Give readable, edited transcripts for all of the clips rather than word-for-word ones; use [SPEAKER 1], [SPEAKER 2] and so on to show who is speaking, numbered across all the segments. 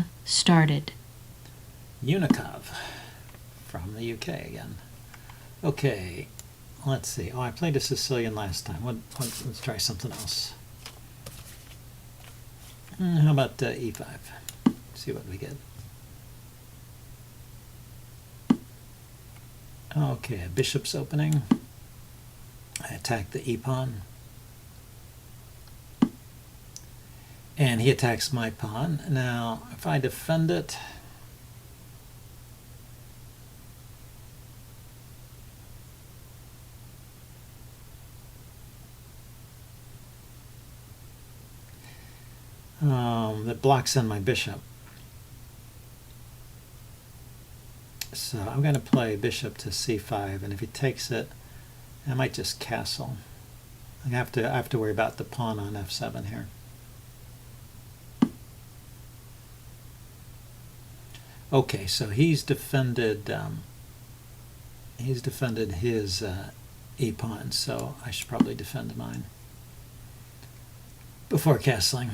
[SPEAKER 1] Game started.
[SPEAKER 2] Unikov from the UK again. Okay, let's see. Oh, I played a Sicilian last time. Let's try something else. How about e5? See what we get. Okay, bishop's opening. I attack the e-pawn. And he attacks my pawn. Now, if I defend it, that blocks in my bishop. So I'm going to play bishop to c5, and if he takes it, I might just castle. I have to worry about the pawn on f7 here. Okay, so he's defended his e-pawn, so I should probably defend mine before castling.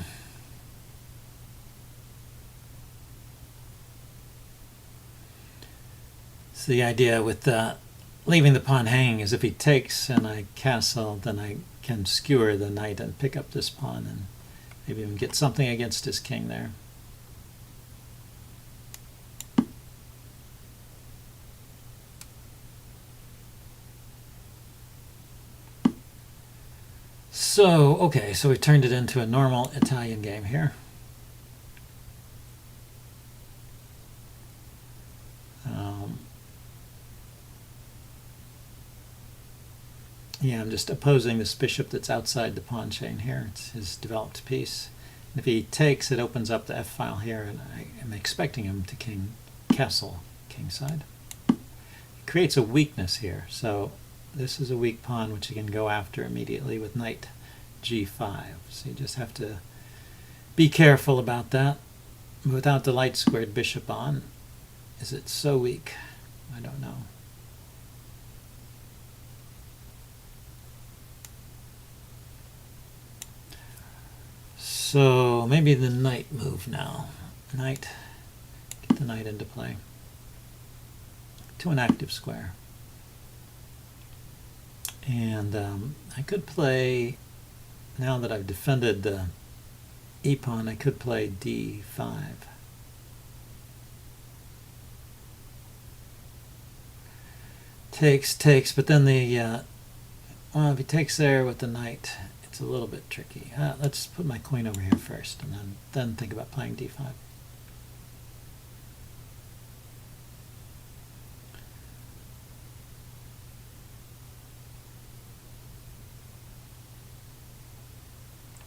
[SPEAKER 2] So the idea with leaving the pawn hanging is if he takes and I castle, then I can skewer the knight and pick up this pawn and maybe even get something against his king there. So, okay, so we turned it into a normal Italian game here. Yeah, I'm just opposing this bishop that's outside the pawn chain here. It's his developed piece. And if he takes, it opens up the f-file here, and I am expecting him to castle kingside. It creates a weakness here, so this is a weak pawn which you can go after immediately with knight g5. So you just have to be careful about that. Without the light squared bishop on, is it so weak? I don't know. So maybe the knight move now. Knight, get the knight into play to an active square. And I could play, now that I've defended the e-pawn, I could play d5. Takes, but then well, if he takes there with the knight, it's a little bit tricky. Let's put my queen over here first, and then think about playing d5.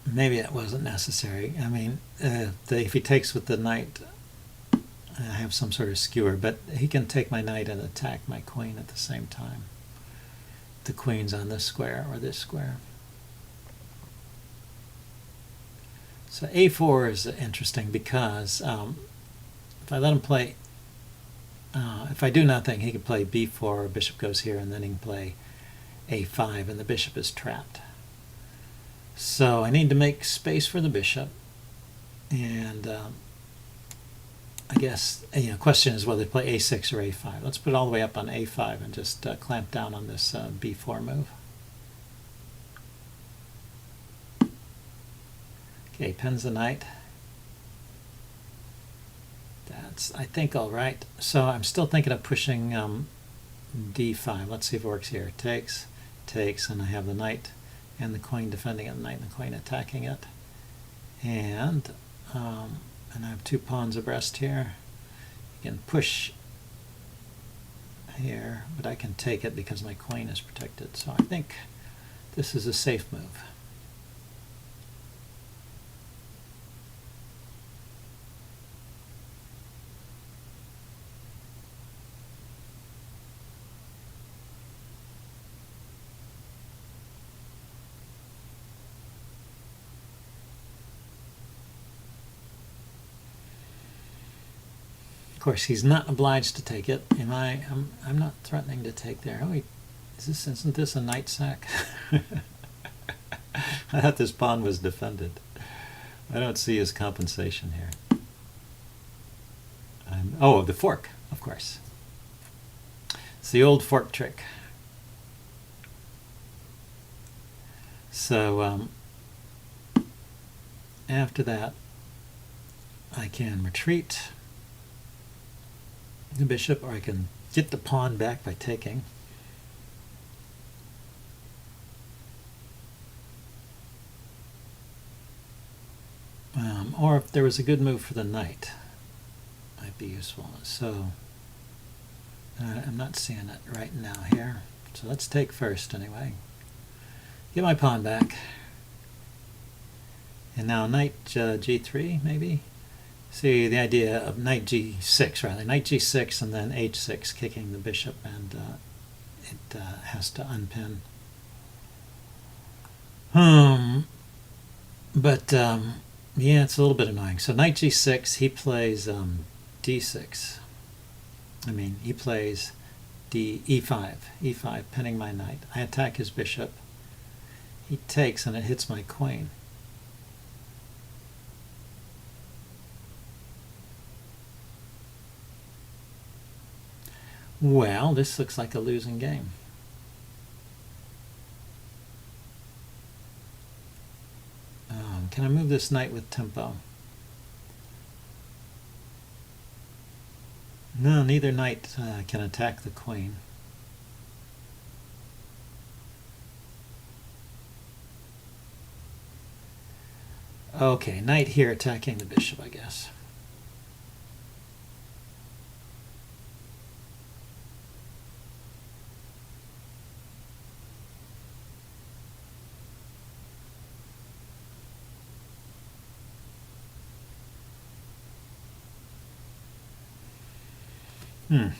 [SPEAKER 2] Maybe it wasn't necessary. I mean, if he takes with the knight, I have some sort of skewer, but he can take my knight and attack my queen at the same time. The queen's on this square or this square. So a4 is interesting because if I let him play, if I do nothing, he can play b4, bishop goes here, and then he can play a5, and the bishop is trapped. So I need to make space for the bishop, and I guess question is whether to play a6 or a5. Let's put it all the way up on a5 and just clamp down on this b4 move. Okay, pins the knight. That's, I think, all right. So I'm still thinking of pushing d5. Let's see if it works here. Takes, and I have the knight and the queen defending it, the knight and the queen attacking it. And I have two pawns abreast here. You can push here, but I can take it because my queen is protected. So I think this is a safe move. Of course, he's not obliged to take it. I'm not threatening to take there. Oh, isn't this a knight sack? I thought this pawn was defended. I don't see his compensation here. Oh, the fork, of course. It's the old fork trick. So after that, I can retreat the bishop, or I can get the pawn back by taking. Or if there was a good move for the knight, might be useful. So I'm not seeing it right now here. So let's take first anyway. Get my pawn back. And now knight g3 maybe. See the idea of knight g6 rather. Knight g6 and then h6 kicking the bishop, and it has to unpin. Yeah, it's a little bit annoying. So knight g6, he plays d6. I mean, he plays e5, pinning my knight. I attack his bishop. He takes, and it hits my queen. Well, this looks like a losing game. Can I move this knight with tempo? No, neither knight can attack the queen. Okay, knight here attacking the bishop, I guess.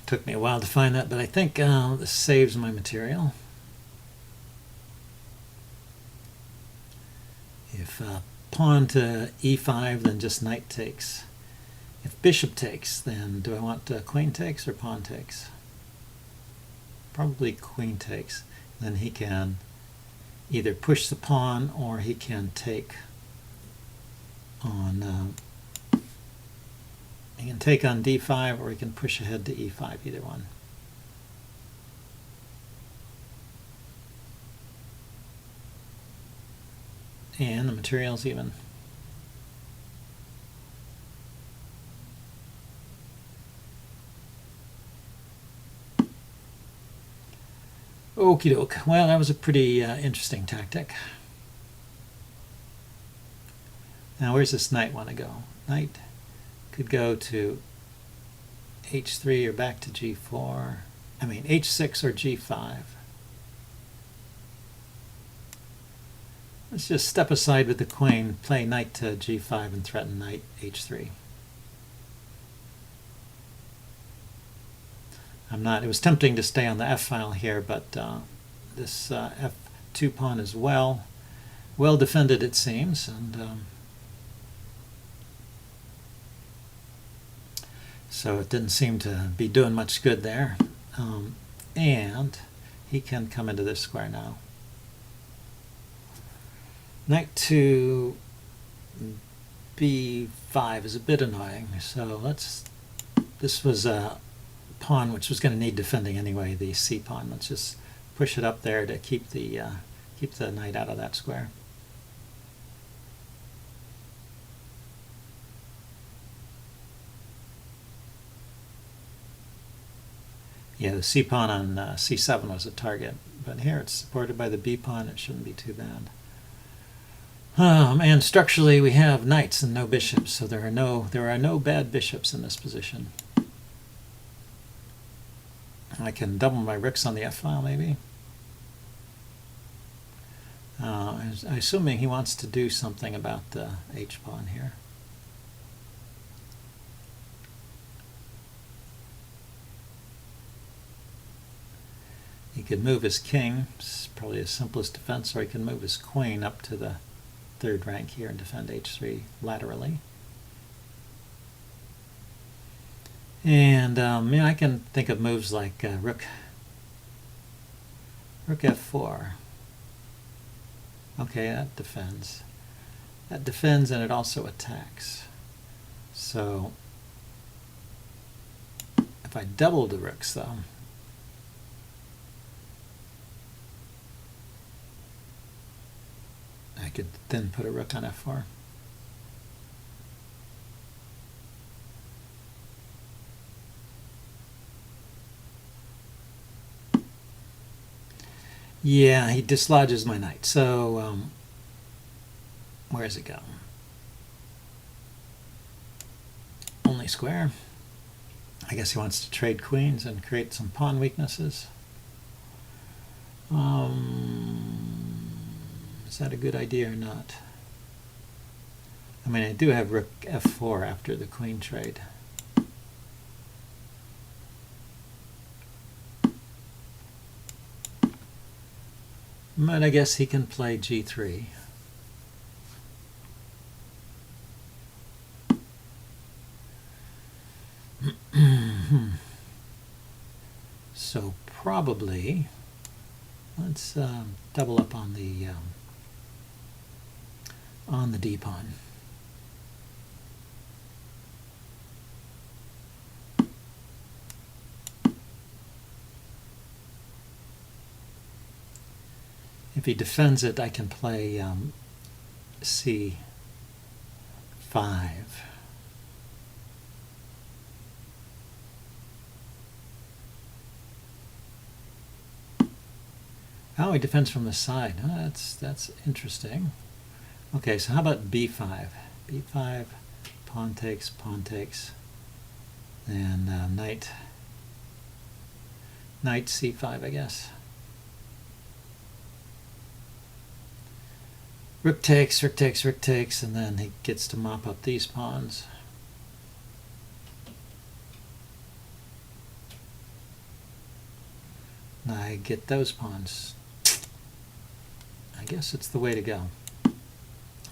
[SPEAKER 2] Took me a while to find that, but I think this saves my material. If pawn to e5, then just knight takes. If bishop takes, then do I want queen takes or pawn takes? Probably queen takes. Then he can either push the pawn, or he can take on he can take on d5, or he can push ahead to e5, either one. And the material's even. Okie doke. Well, that was a pretty interesting tactic. Now, where's this knight want to go? Knight could go to h3 or back to g4. I mean, h6 or g5. Let's just step aside with the queen, play knight to g5, and threaten knight h3. It was tempting to stay on the f file here, but this f2 pawn is well defended, it seems, and so it didn't seem to be doing much good there. And he can come into this square now. Knight to b5 is a bit annoying. So this was a pawn which was going to need defending anyway, the c pawn. Let's just push it up there to keep the knight out of that square. Yeah, the c pawn on c7 was a target, but here it's supported by the b pawn. It shouldn't be too bad. And structurally, we have knights and no bishops, so there are no bad bishops in this position. I can double my rooks on the f file, maybe. I'm assuming he wants to do something about the h pawn here. He could move his king, it's probably his simplest defense, or he can move his queen up to the third rank here and defend h3 laterally. And I can think of moves like rook f4. Okay, that defends. That defends, and it also attacks. So If I doubled the rooks, though, I could then put a rook on f4. Yeah, he dislodges my knight. So where does it go? Only square. I guess he wants to trade queens and create some pawn weaknesses. Is that a good idea or not? I mean, I do have rook f4 after the queen trade. But I guess he can play g3. So probably, let's double up on the d pawn. If he defends it, I can play c5. Oh, he defends from the side. Oh, that's interesting. Okay, so how about b5? b5, pawn takes, and knight c5, I guess. Rook takes, and then he gets to mop up these pawns. And I get those pawns. I guess it's the way to go.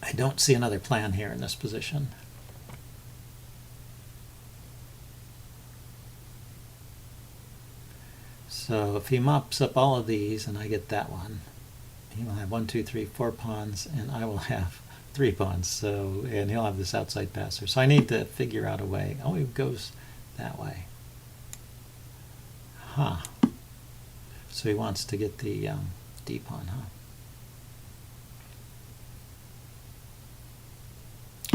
[SPEAKER 2] I don't see another plan here in this position. So if he mops up all of these and I get that one, he will have 1, 2, 3, 4 pawns, and I will have 3 pawns. So, and he'll have this outside passer. So I need to figure out a way. Oh, he goes that way. Huh. So he wants to get the d pawn, huh?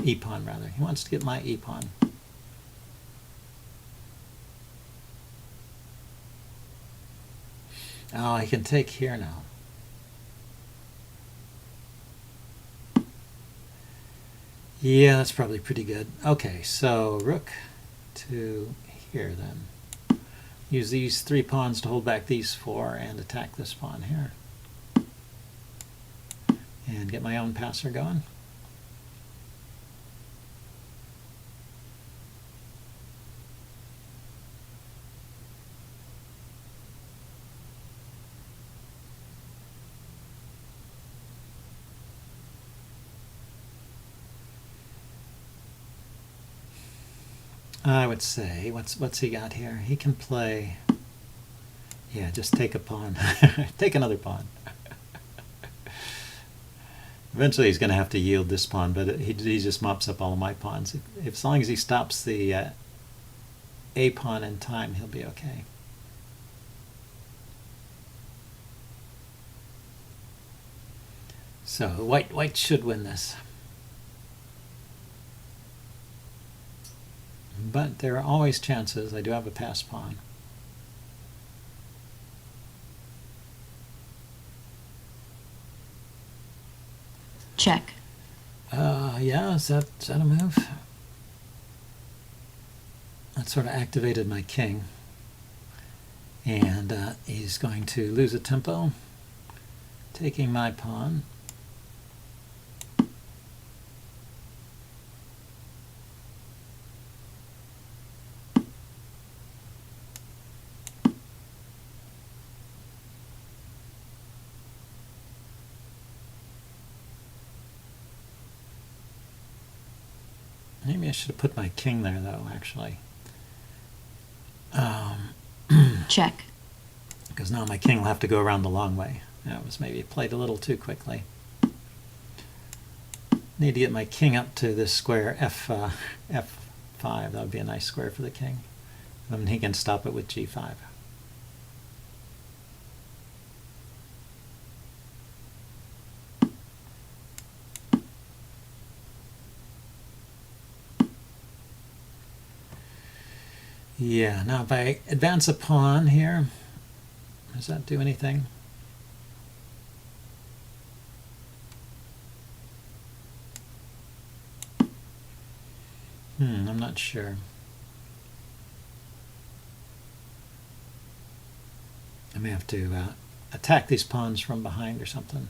[SPEAKER 2] E pawn, rather. He wants to get my e pawn. Oh, I can take here now. Yeah, that's probably pretty good. Okay, so rook to here then. Use these 3 pawns to hold back these 4 and attack this pawn here. And get my own passer going. I would say, what's he got here? He can play, yeah, just take a pawn. Take another pawn. Eventually he's going to have to yield this pawn, but he just mops up all of my pawns. As long as he stops the a pawn in time, he'll be okay. So white should win this. But there are always chances. I do have a pass pawn.
[SPEAKER 1] Check.
[SPEAKER 2] Yeah, is that a move? That sort of activated my king. And he's going to lose a tempo, taking my pawn. Maybe I should have put my king there, though, actually.
[SPEAKER 1] Check.
[SPEAKER 2] Because now my king will have to go around the long way. That was maybe played a little too quickly. Need to get my king up to this square f5. That would be a nice square for the king. And he can stop it with g5. Yeah, now if I advance a pawn here, does that do anything? I'm not sure. I may have to attack these pawns from behind or something.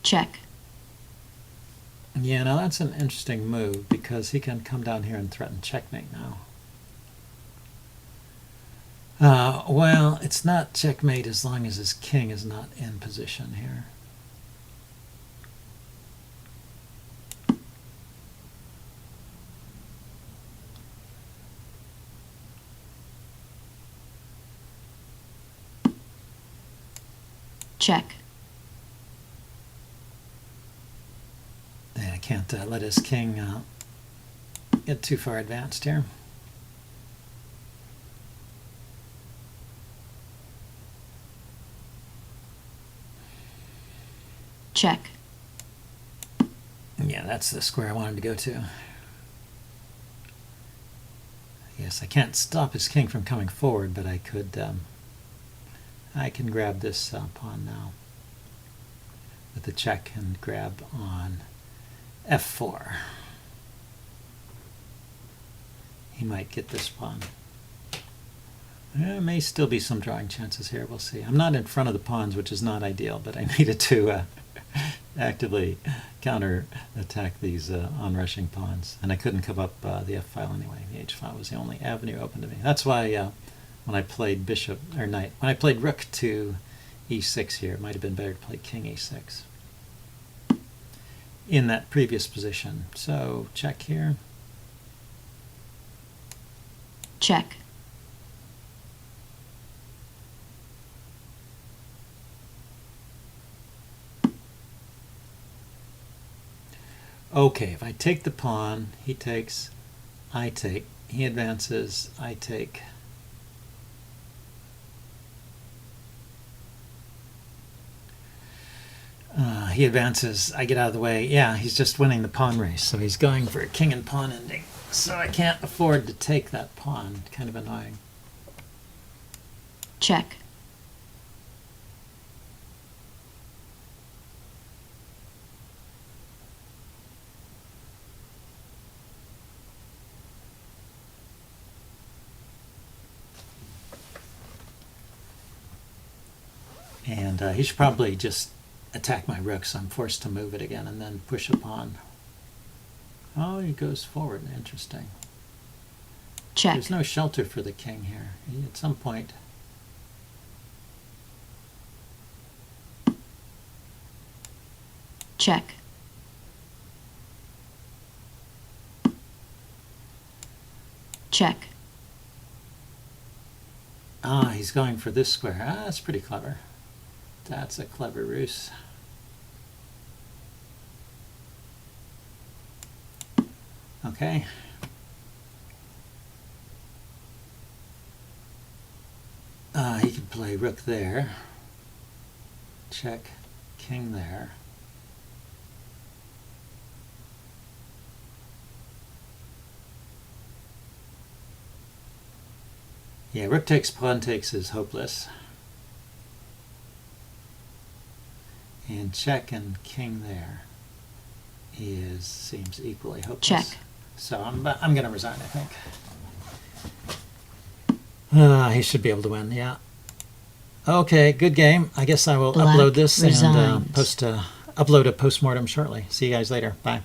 [SPEAKER 1] Check.
[SPEAKER 2] Yeah, now that's an interesting move because he can come down here and threaten checkmate now. Well, it's not checkmate as long as his king is not in position here.
[SPEAKER 1] Check.
[SPEAKER 2] I can't let his king get too far advanced here.
[SPEAKER 1] Check.
[SPEAKER 2] Yeah, that's the square I wanted to go to. Yes, I can't stop his king from coming forward, but I could. I can grab this pawn now with the check and grab on f4. He might get this pawn. There may still be some drawing chances here. We'll see. I'm not in front of the pawns, which is not ideal, but I needed to actively counter-attack these onrushing pawns. And I couldn't come up the f-file anyway. The h-file was the only avenue open to me. That's why when I played bishop or knight, when I played rook to e6 here, it might have been better to play king e6 in that previous position. So check here.
[SPEAKER 1] Check.
[SPEAKER 2] Okay, if I take the pawn, he takes, I take, he advances, I take. He advances, I get out of the way. Yeah, he's just winning the pawn race, so he's going for a king and pawn ending. So I can't afford to take that pawn. Kind of annoying.
[SPEAKER 1] Check.
[SPEAKER 2] And he should probably just attack my rook, so I'm forced to move it again and then push a pawn. Oh, he goes forward. Interesting.
[SPEAKER 1] Check.
[SPEAKER 2] There's no shelter for the king here. At some point.
[SPEAKER 1] Check. Check.
[SPEAKER 2] Ah, he's going for this square. Ah, that's pretty clever. That's a clever ruse. Okay. He can play rook there. Check, king there. Yeah, rook takes, pawn takes is hopeless. And check and king there seems equally hopeless.
[SPEAKER 1] Check.
[SPEAKER 2] So I'm going to resign, I think. He should be able to win, yeah. Okay, good game. I guess I will
[SPEAKER 1] Black
[SPEAKER 2] upload this
[SPEAKER 1] resigns.
[SPEAKER 2] and upload a postmortem shortly. See you guys later. Bye.